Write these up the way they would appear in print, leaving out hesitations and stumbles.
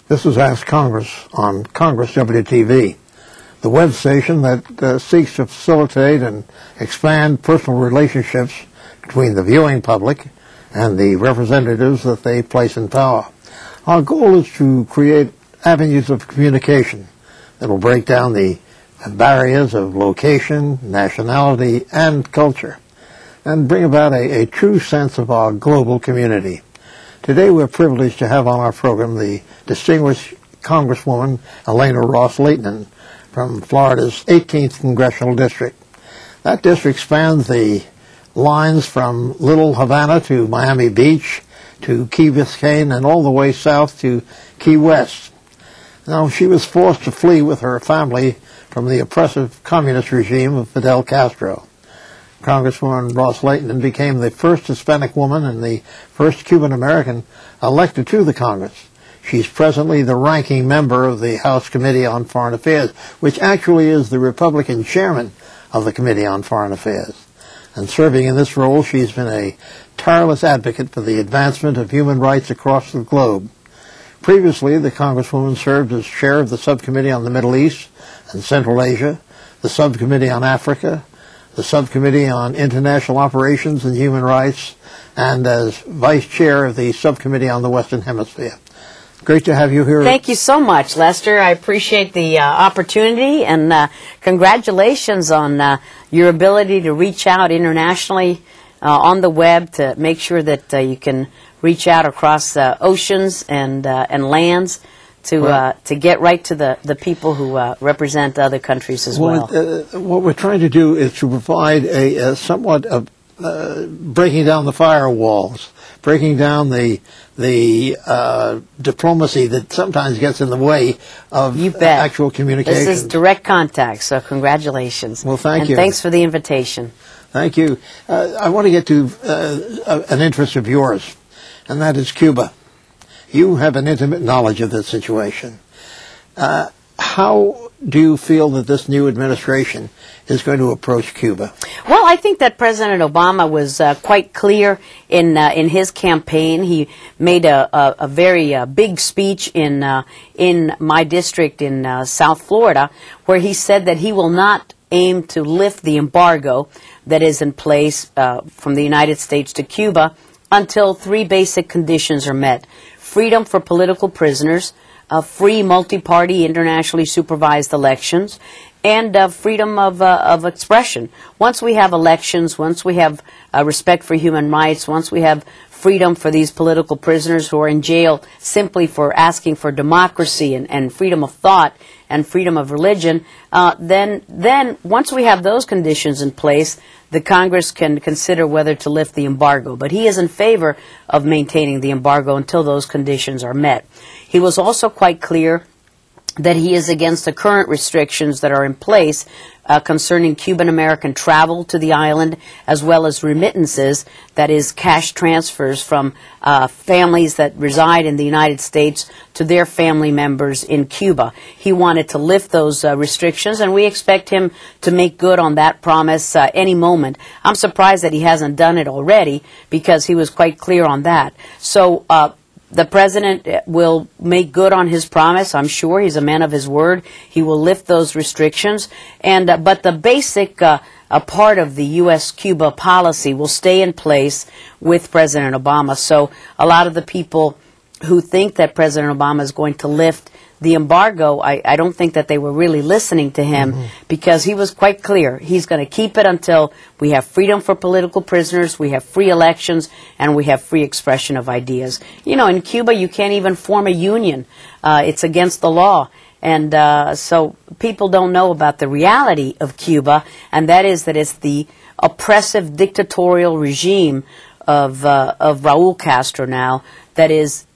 This is Ask Congress on Congress WTV, the web station that seeks to facilitate and expand personal relationships between the viewing public and the representatives that they place in power. Our goal is to create avenues of communication that will break down the barriers of location, nationality, and culture, and bring about a true sense of our global community. Today we're privileged to have on our program the distinguished Congresswoman Ileana Ros-Lehtinen from Florida's 18th Congressional District. That district spans the lines from Little Havana to Miami Beach to Key Biscayne and all the way south to Key West. Now, she was forced to flee with her family from the oppressive communist regime of Fidel Castro. Congresswoman Ros-Lehtinen became the first Hispanic woman and the first Cuban American elected to the Congress. She's presently the ranking member of the House Committee on Foreign Affairs, which actually is the Republican chairman of the Committee on Foreign Affairs. And serving in this role, she's been a tireless advocate for the advancement of human rights across the globe. Previously, the Congresswoman served as chair of the Subcommittee on the Middle East and Central Asia, the Subcommittee on Africa, the Subcommittee on International Operations and Human Rights, and as Vice Chair of the Subcommittee on the Western Hemisphere. Great to have you here. Thank you so much, Lester. I appreciate the opportunity, and congratulations on your ability to reach out internationally on the web to make sure that you can reach out across oceans and lands to get right to the people who represent other countries as well. What we're trying to do is to provide a somewhat of breaking down the firewalls, breaking down the diplomacy that sometimes gets in the way of actual communication. This is direct contact, so congratulations. Well, thank you. And thanks for the invitation. Thank you. I want to get to an interest of yours, and that is Cuba. You have an intimate knowledge of this situation. How do you feel that this new administration is going to approach Cuba? Well, I think that President Obama was quite clear in his campaign. He made a very big speech in my district in South Florida, where he said that he will not aim to lift the embargo that is in place from the United States to Cuba until three basic conditions are met: freedom for political prisoners, free multi-party internationally supervised elections, and freedom of expression. Once we have elections, once we have respect for human rights, once we have freedom for these political prisoners who are in jail simply for asking for democracy and freedom of thought and freedom of religion, then once we have those conditions in place, the Congress can consider whether to lift the embargo. But he is in favor of maintaining the embargo until those conditions are met. He was also quite clear that he is against the current restrictions that are in place concerning Cuban-American travel to the island, as well as remittances, that is, cash transfers from families that reside in the United States to their family members in Cuba. He wanted to lift those restrictions, and we expect him to make good on that promise any moment. I'm surprised that he hasn't done it already, because he was quite clear on that. So the President will make good on his promise. I'm sure he's a man of his word. He will lift those restrictions. And but the basic part of the U.S.-Cuba policy will stay in place with President Obama. So a lot of the people who think that President Obama is going to lift the embargo, I don't think that they were really listening to him, because he was quite clear. He's going to keep it until we have freedom for political prisoners, we have free elections, and we have free expression of ideas. You know, in Cuba, you can't even form a union. It's against the law. And so people don't know about the reality of Cuba, and that is that it's the oppressive dictatorial regime of Raul Castro now that is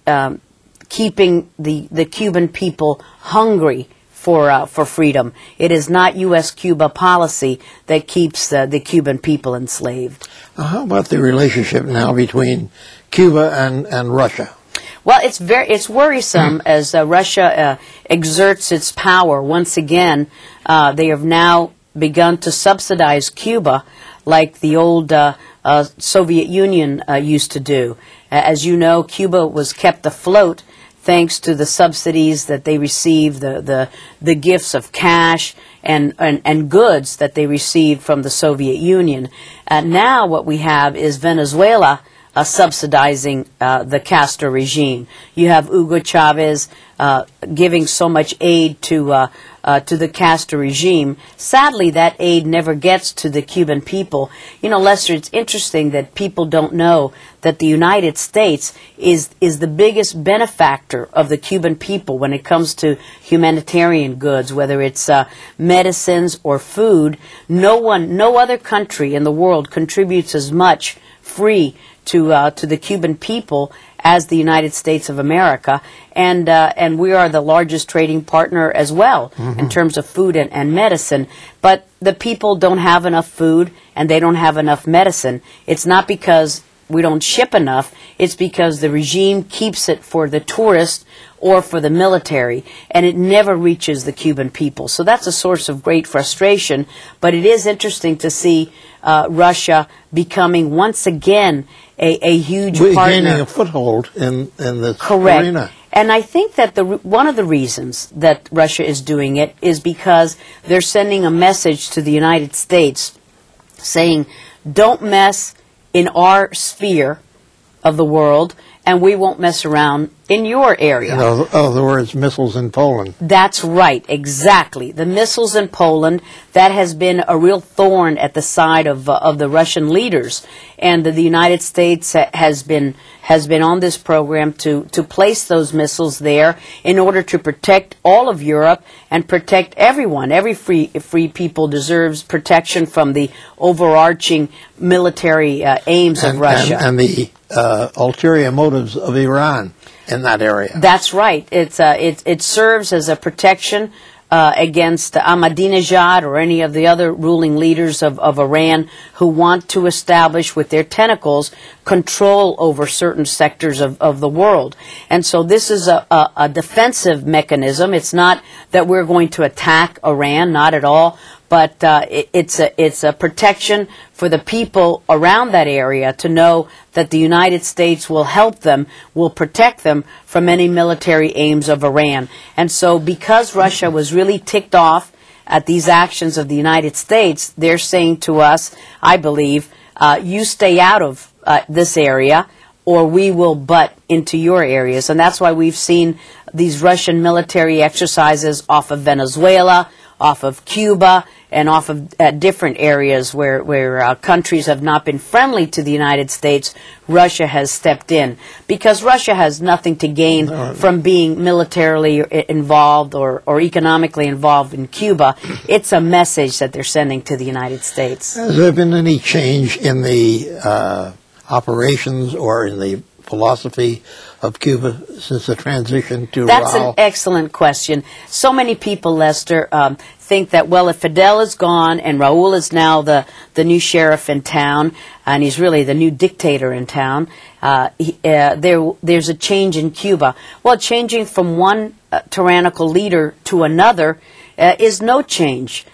keeping the Cuban people hungry for freedom. It is not U.S.-Cuba policy that keeps the Cuban people enslaved. How about the relationship now between Cuba and Russia? Well, it's worrisome as Russia exerts its power once again. They have now begun to subsidize Cuba like the old Soviet Union used to do. As you know, Cuba was kept afloat thanks to the subsidies that they receive, the gifts of cash and goods that they received from the Soviet Union. Now what we have is Venezuela subsidizing the Castro regime. You have Hugo Chavez giving so much aid to the Castro regime. Sadly, that aid never gets to the Cuban people. You know, Lester, it's interesting that people don't know that the United States is the biggest benefactor of the Cuban people when it comes to humanitarian goods, whether it's medicines or food. No other country in the world contributes as much free to the Cuban people as the United States of America, and we are the largest trading partner as well in terms of food and medicine. But the people don't have enough food and they don't have enough medicine. It's not because we don't ship enough, it's because the regime keeps it for the tourists or for the military, and it never reaches the Cuban people. So that's a source of great frustration, but it is interesting to see Russia becoming once again a huge partner. Gaining a foothold in this Correct. arena. And I think that one of the reasons that Russia is doing it is because they're sending a message to the United States saying, don't mess in our sphere of the world, and we won't mess around in your area. In other words, missiles in Poland. That's right, exactly. The missiles in Poland, that has been a real thorn at the side of the Russian leaders. And the United States has been on this program to place those missiles there in order to protect all of Europe and protect everyone. Every free people deserves protection from the overarching military aims of Russia. And the ulterior motives of Iran in that area. That's right. It serves as a protection against Ahmadinejad or any of the other ruling leaders of Iran who want to establish with their tentacles control over certain sectors of the world. And so this is a defensive mechanism. It's not that we're going to attack Iran, not at all, but it's a protection for the people around that area to know that the United States will help them, will protect them from any military aims of Iran. And so because Russia was really ticked off at these actions of the United States, they're saying to us, I believe, you stay out of this area or we will butt into your areas. And that's why we've seen these Russian military exercises off of Venezuela, off of Cuba, and off of different areas where countries have not been friendly to the United States. Russia has stepped in because Russia has nothing to gain from being militarily involved or economically involved in Cuba. It's a message that they're sending to the United States. Has there been any change in the operations or in the philosophy of Cuba since the transition to That's Raul? an excellent question. So many people, Lester, think that, well, if Fidel is gone and Raul is now the new sheriff in town, and he's really the new dictator in town, there's a change in Cuba. Well, changing from one tyrannical leader to another is no change.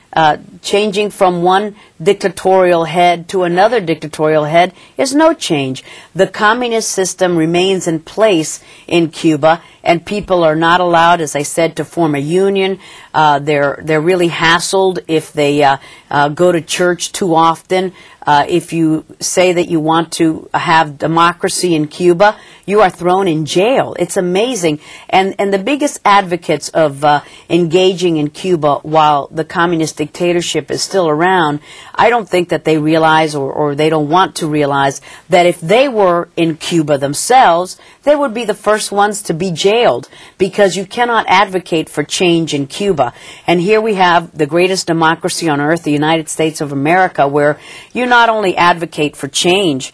Changing from one dictatorial head to another dictatorial head is no change. The communist system remains in place in Cuba, and people are not allowed, as I said, to form a union. They're really hassled if they go to church too often. If you say that you want to have democracy in Cuba, you are thrown in jail. It's amazing. And the biggest advocates of engaging in Cuba while the communist dictatorship is still around, I don't think that they realize or they don't want to realize that if they were in Cuba themselves, they would be the first ones to be jailed because you cannot advocate for change in Cuba. And here we have the greatest democracy on earth, the United States of America, where you not only advocate for change,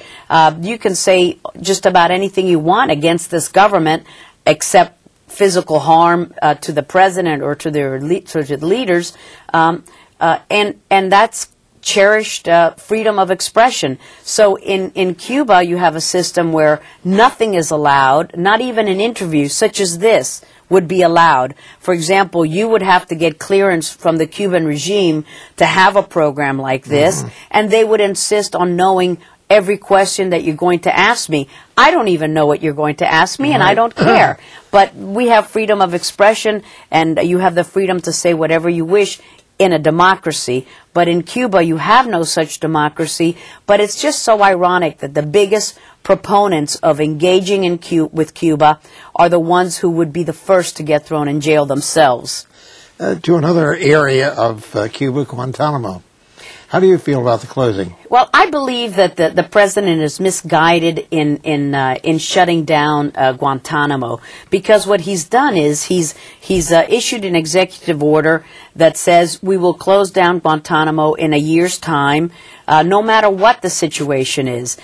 you can say just about anything you want against this government except physical harm to the president or to the leaders, and that's cherished freedom of expression. So in Cuba, you have a system where nothing is allowed, not even an interview such as this would be allowed. For example, you would have to get clearance from the Cuban regime to have a program like this, and they would insist on knowing every question that you're going to ask me. I don't even know what you're going to ask me, and I don't care. But we have freedom of expression, and you have the freedom to say whatever you wish in a democracy. But in Cuba, you have no such democracy. But it's just so ironic that the biggest proponents of engaging with Cuba are the ones who would be the first to get thrown in jail themselves. To another area of Cuba, Guantanamo. How do you feel about the closing? Well, I believe that the president is misguided in shutting down Guantanamo, because what he's done is he's issued an executive order that says we will close down Guantanamo in a year's time, no matter what the situation is.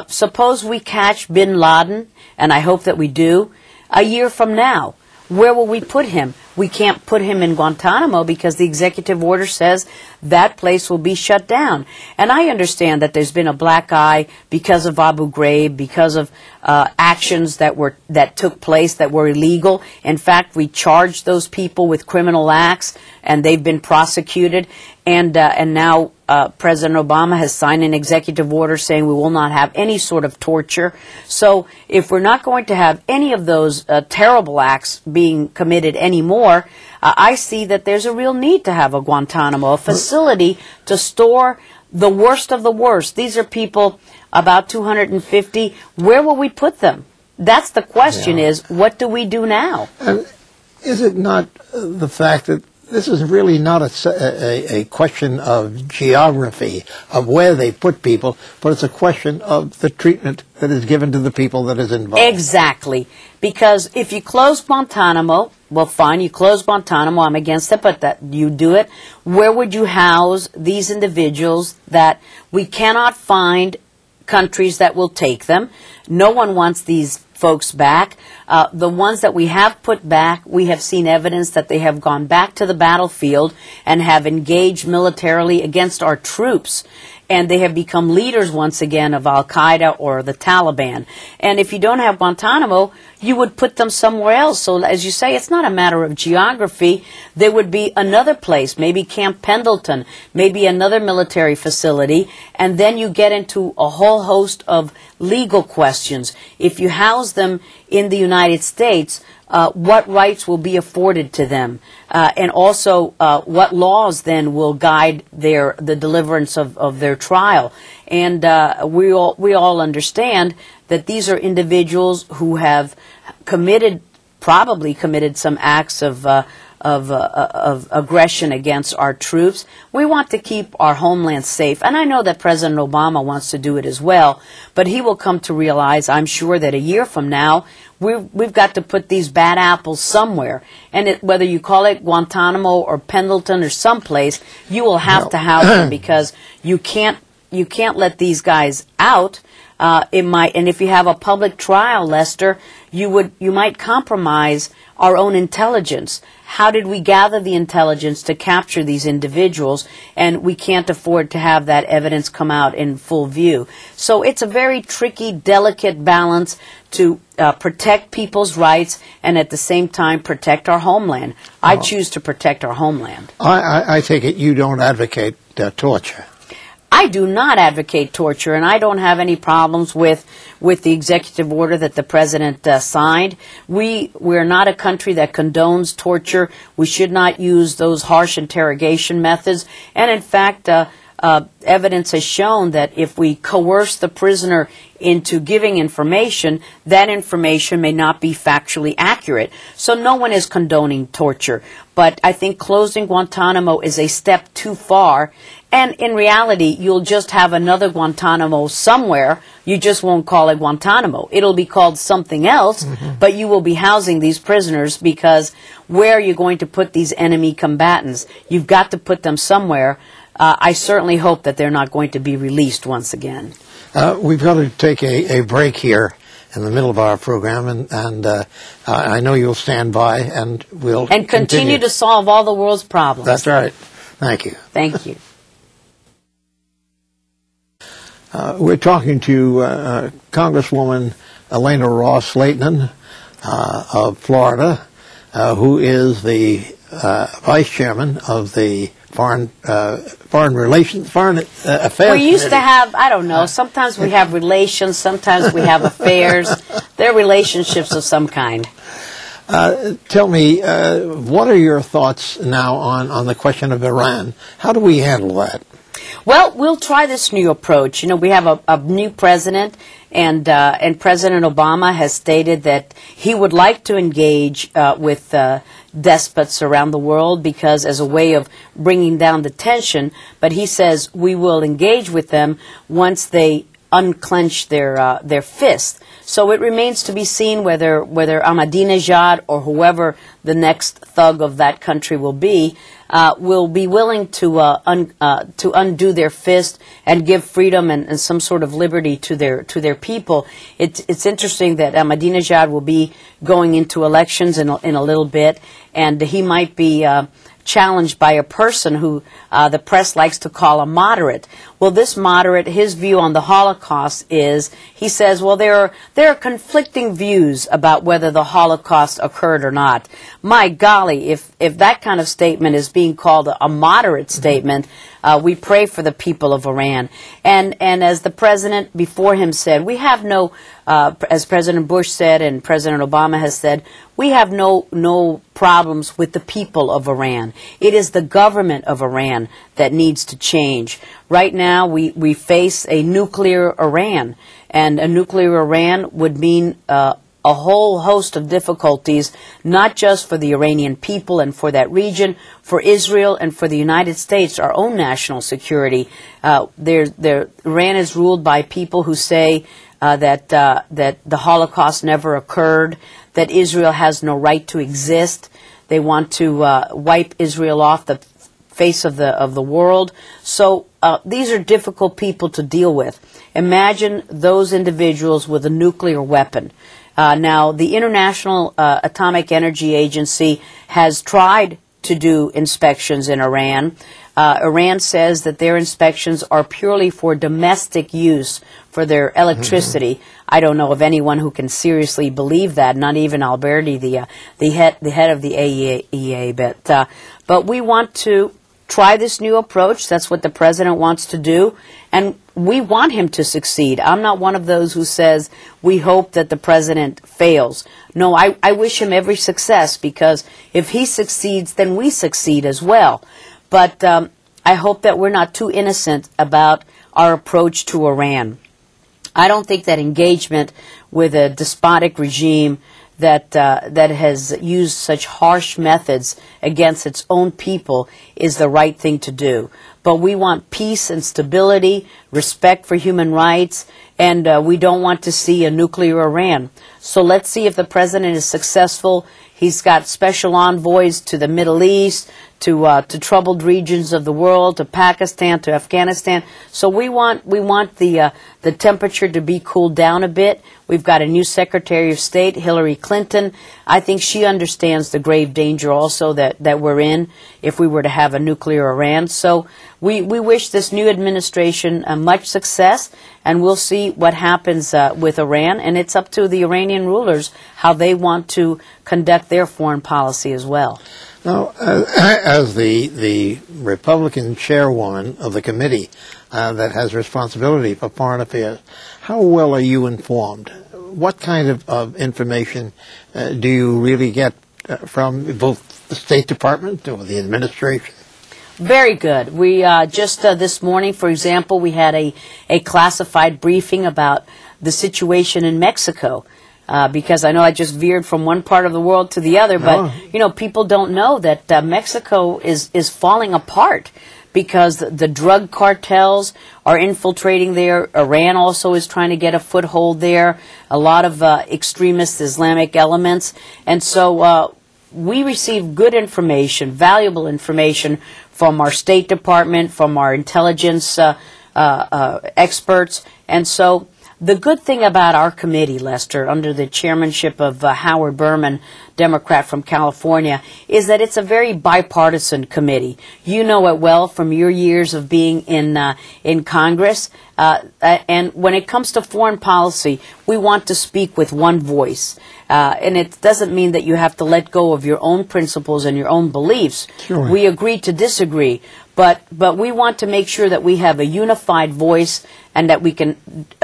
Suppose we catch bin Laden, and I hope that we do, a year from now. Where will we put him? We can't put him in Guantanamo because the executive order says that place will be shut down. And I understand that there's been a black eye because of Abu Ghraib, because of actions that took place that were illegal. In fact, we charged those people with criminal acts, and they've been prosecuted. And now President Obama has signed an executive order saying we will not have any sort of torture. So if we're not going to have any of those terrible acts being committed anymore, I see that there's a real need to have a Guantanamo, a facility to store the worst of the worst. These are people, about 250. Where will we put them? That's the question, is what do we do now? And is it not the fact that this is really not a question of geography, of where they put people, but it's a question of the treatment that is given to the people that is involved? Exactly. Because if you close Guantanamo, well, fine, you close Guantanamo, I'm against it, but that you do it. Where would you house these individuals that we cannot find countries that will take them? No one wants these folks back. The ones that we have put back, we have seen evidence that they have gone back to the battlefield and have engaged militarily against our troops. And they have become leaders once again of Al-Qaeda or the Taliban. And if you don't have Guantanamo, you would put them somewhere else. So as you say, it's not a matter of geography. There would be another place, maybe Camp Pendleton, maybe another military facility, and then you get into a whole host of legal questions. If you house them in the United States, what rights will be afforded to them, and also what laws then will guide the deliverance of their trial. And we all understand that these are individuals who have probably committed some acts of aggression against our troops. We want to keep our homeland safe, and I know that President Obama wants to do it as well, but he will come to realize, I'm sure, that a year from now, we've got to put these bad apples somewhere, and whether you call it Guantanamo or Pendleton or someplace, you will have to house them, because you can't let these guys out. And if you have a public trial, Lester, you might compromise our own intelligence. How did we gather the intelligence to capture these individuals? And we can't afford to have that evidence come out in full view. So it's a very tricky, delicate balance to protect people's rights and at the same time protect our homeland. I choose to protect our homeland. I take it you don't advocate torture. I do not advocate torture, and I don't have any problems with the executive order that the president signed. We're not a country that condones torture. We should not use those harsh interrogation methods. And in fact, evidence has shown that if we coerce the prisoner into giving information, that information may not be factually accurate. So no one is condoning torture. But I think closing Guantanamo is a step too far. And in reality, you'll just have another Guantanamo somewhere. You just won't call it Guantanamo. It'll be called something else, but you will be housing these prisoners, because where are you going to put these enemy combatants? You've got to put them somewhere. I certainly hope that they're not going to be released once again. We've got to take a break here in the middle of our program, and I know you'll stand by, and we'll continue to solve all the world's problems. That's right. Thank you. Thank you. We're talking to Congresswoman Ileana Ross-Lehtinen of Florida. who is the vice chairman of the Foreign Affairs. We used to have, I don't know, sometimes we have relations, sometimes we have affairs. They're relationships of some kind. Tell me, what are your thoughts now on the question of Iran? How do we handle that? Well, we'll try this new approach. You know, we have a new president, and President Obama has stated that he would like to engage with despots around the world because as a way of bringing down the tension. But he says we will engage with them once they unclench their fist. So it remains to be seen whether Ahmadinejad or whoever the next thug of that country will be willing to undo their fist and give freedom and some sort of liberty to their people. It's interesting that Ahmadinejad will be going into elections in a little bit, and he might be challenged by a person who the press likes to call a moderate. Well, this moderate, his view on the Holocaust is, he says, well, there are conflicting views about whether the Holocaust occurred or not. My golly, if that kind of statement is being called a moderate statement, we pray for the people of Iran. And as the president before him said, we have no, as President Bush said and President Obama has said, we have no problems with the people of Iran. It is the government of Iran that needs to change. Right now, we face a nuclear Iran, and a nuclear Iran would mean a whole host of difficulties, not just for the Iranian people and for that region, for Israel and for the United States, our own national security. Iran is ruled by people who say that the Holocaust never occurred, that Israel has no right to exist. They want to wipe Israel off the face of the world. So these are difficult people to deal with. Imagine those individuals with a nuclear weapon. Now, the International Atomic Energy Agency has tried to do inspections in Iran. Iran says that their inspections are purely for domestic use, for their electricity. I don't know of anyone who can seriously believe that, not even Alberti, the head of the AEA. But we want to try this new approach. That's what the president wants to do, and we want him to succeed. I'm not one of those who says we hope that the president fails. No, I wish him every success, because if he succeeds, then we succeed as well. But I hope that we're not too innocent about our approach to Iran. I don't think that engagement with a despotic regime that has used such harsh methods against its own people is the right thing to do. But we want peace and stability, respect for human rights, and we don't want to see a nuclear Iran. So let's see if the president is successful. He's got special envoys to the Middle East, to troubled regions of the world, to Pakistan, to Afghanistan. So we want the temperature to be cooled down a bit. We've got a new Secretary of State, Hillary Clinton. I think she understands the grave danger also that we're in if we were to have a nuclear Iran. So we wish this new administration much success, and we'll see what happens with Iran. And it's up to the Iranian rulers how they want to conduct their foreign policy as well. Now, as the Republican chairwoman of the committee that has responsibility for foreign affairs, how well are you informed? What kind of information do you really get from both the State Department or the administration? Very good. We just this morning, for example, we had a classified briefing about the situation in Mexico. Because I know I just veered from one part of the world to the other, but you know, people don't know that Mexico is falling apart because the drug cartels are infiltrating there. Iran also is trying to get a foothold there. A lot of extremist Islamic elements, and so we receive good information, valuable information from our State Department, from our intelligence experts, and so The good thing about our committee, Lester, under the chairmanship of Howard Berman, Democrat from California, is that it's a very bipartisan committee. You know it well from your years of being in Congress. And when it comes to foreign policy, we want to speak with one voice. And it doesn't mean that you have to let go of your own principles and your own beliefs. Sure. We agree to disagree. But we want to make sure that we have a unified voice and that we can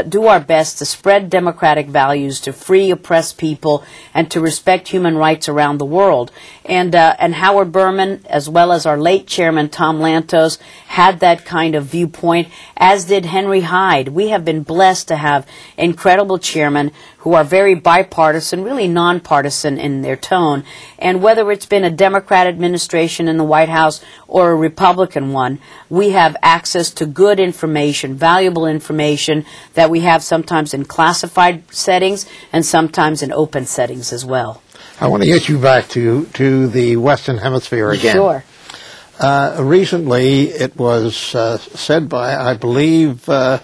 do our best to spread democratic values, to free oppressed people, and to respect human rights around the world. And Howard Berman, as well as our late chairman, Tom Lantos, had that kind of viewpoint, as did Henry Hyde. We have been blessed to have incredible chairmen who are very bipartisan, really nonpartisan in their tone. And whether it's been a Democrat administration in the White House or a Republican one, we have access to good information, valuable information that we have sometimes in classified settings and sometimes in open settings as well. I want to get you back to the Western Hemisphere again. Sure. Recently, it was said by, I believe, the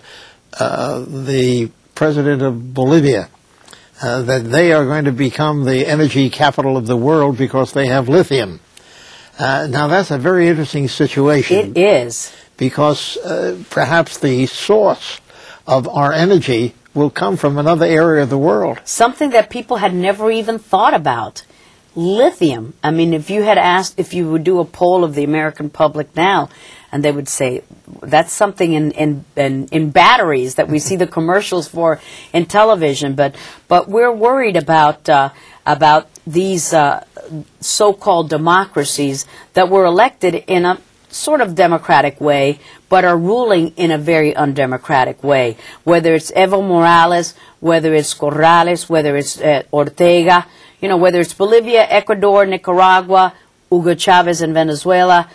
president of Bolivia, that they are going to become the energy capital of the world because they have lithium. Now, that's a very interesting situation. It is. Because perhaps the source of our energy will come from another area of the world. Something that people had never even thought about. Lithium. I mean, if you had asked, if you would do a poll of the American public now, and they would say, that's something in batteries that we see the commercials for in television. But we're worried about these so-called democracies that were elected in a sort of democratic way, but are ruling in a very undemocratic way. Whether it's Evo Morales, whether it's Corrales, whether it's Ortega, whether it's Bolivia, Ecuador, Nicaragua, Hugo Chavez in Venezuela.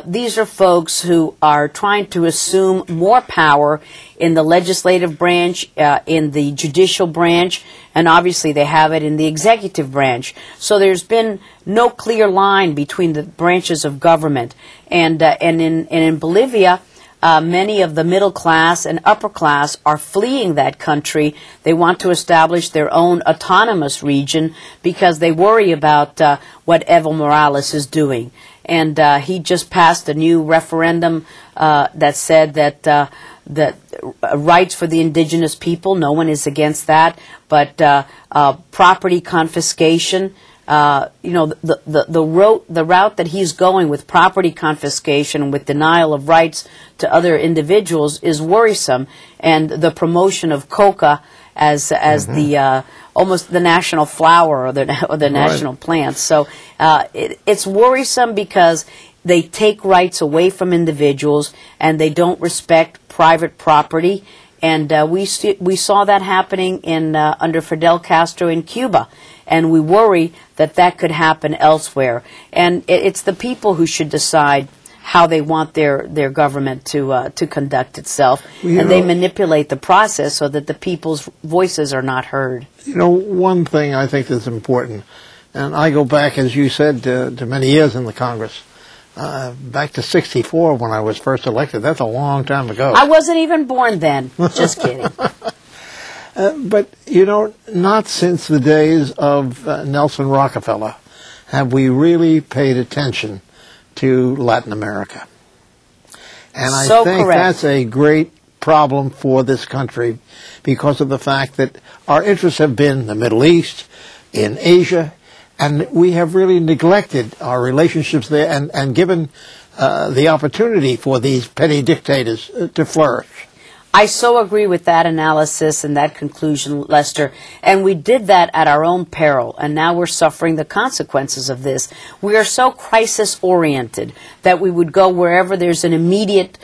These are folks who are trying to assume more power in the legislative branch, in the judicial branch, and obviously they have it in the executive branch. So there's been no clear line between the branches of government. And in Bolivia, many of the middle class and upper class are fleeing that country. They want to establish their own autonomous region because they worry about what Evo Morales is doing. And he just passed a new referendum that said that rights for the indigenous people, no one is against that, but property confiscation. The route that he's going with property confiscation, with denial of rights to other individuals, is worrisome, and the promotion of coca as the almost the national flower or the national plant. So it's worrisome because they take rights away from individuals and they don't respect private property. And we saw that happening under Fidel Castro in Cuba, and we worry that could happen elsewhere. And it's the people who should decide how they want their government to conduct itself, and they manipulate the process so that the people's voices are not heard. One thing I think that's important, and I go back, as you said, to many years in the Congress. Back to '64 when I was first elected. That's a long time ago. I wasn't even born then. Just kidding. But, not since the days of Nelson Rockefeller have we really paid attention to Latin America. And I think that's a great problem for this country because of the fact that our interests have been in the Middle East, in Asia, and we have really neglected our relationships there and given the opportunity for these petty dictators to flourish. I so agree with that analysis and that conclusion, Lester. And we did that at our own peril, and now we're suffering the consequences of this. We are so crisis-oriented that we would go wherever there's an immediate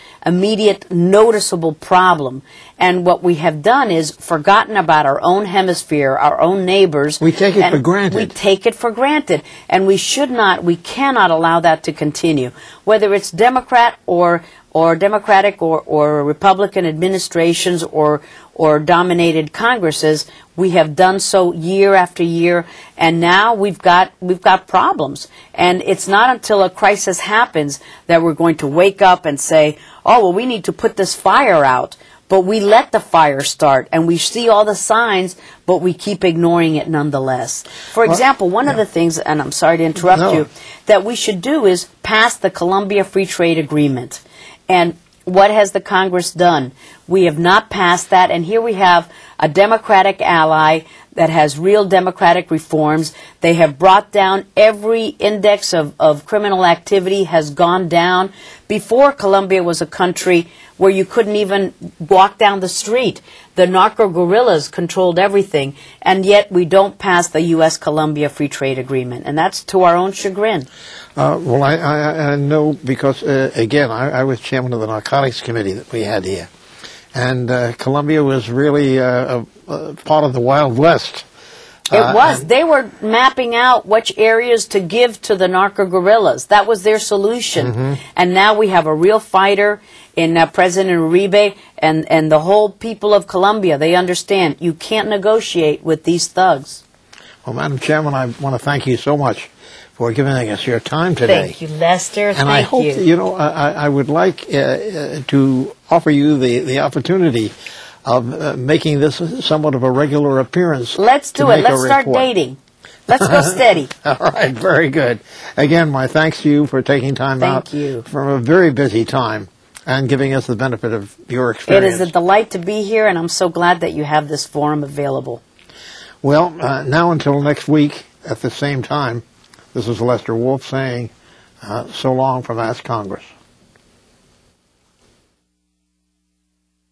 noticeable problem. And what we have done is forgotten about our own hemisphere, our own neighbors. We take it for granted. We take it for granted. And we cannot allow that to continue. Whether it's Democratic or Republican administrations or dominated Congresses, we have done so year after year, and now we've got problems. And it's not until a crisis happens that we're going to wake up and say, oh, well, we need to put this fire out. but we let the fire start, and we see all the signs, but we keep ignoring it nonetheless. For example, one of the things, and I'm sorry to interrupt you, that we should do is pass the Colombia Free Trade Agreement. And what has the Congress done? We have not passed that, and here we have a Democratic ally that has real democratic reforms. They have brought down every index of criminal activity has gone down. Before, Colombia was a country where you couldn't even walk down the street. The narco guerrillas controlled everything, and yet we don't pass the U.S.-Colombia Free Trade Agreement, and that's to our own chagrin. Well, I know because, again, I was chairman of the Narcotics Committee that we had here. And Colombia was really part of the Wild West. It was. They were mapping out which areas to give to the narco guerrillas. That was their solution. And now we have a real fighter in President Uribe and the whole people of Colombia. They understand you can't negotiate with these thugs. Well, Madam Chairman, I want to thank you so much for giving us your time today. Thank you, Lester. And I hope, I would like to offer you the opportunity of making this somewhat of a regular appearance. Let's do it. Let's start dating. Let's go steady. All right, very good. Again, my thanks to you for taking time out from a very busy time and giving us the benefit of your experience. It is a delight to be here, and I'm so glad that you have this forum available. Well, now until next week at the same time, this is Lester Wolf saying so long from Ask Congress.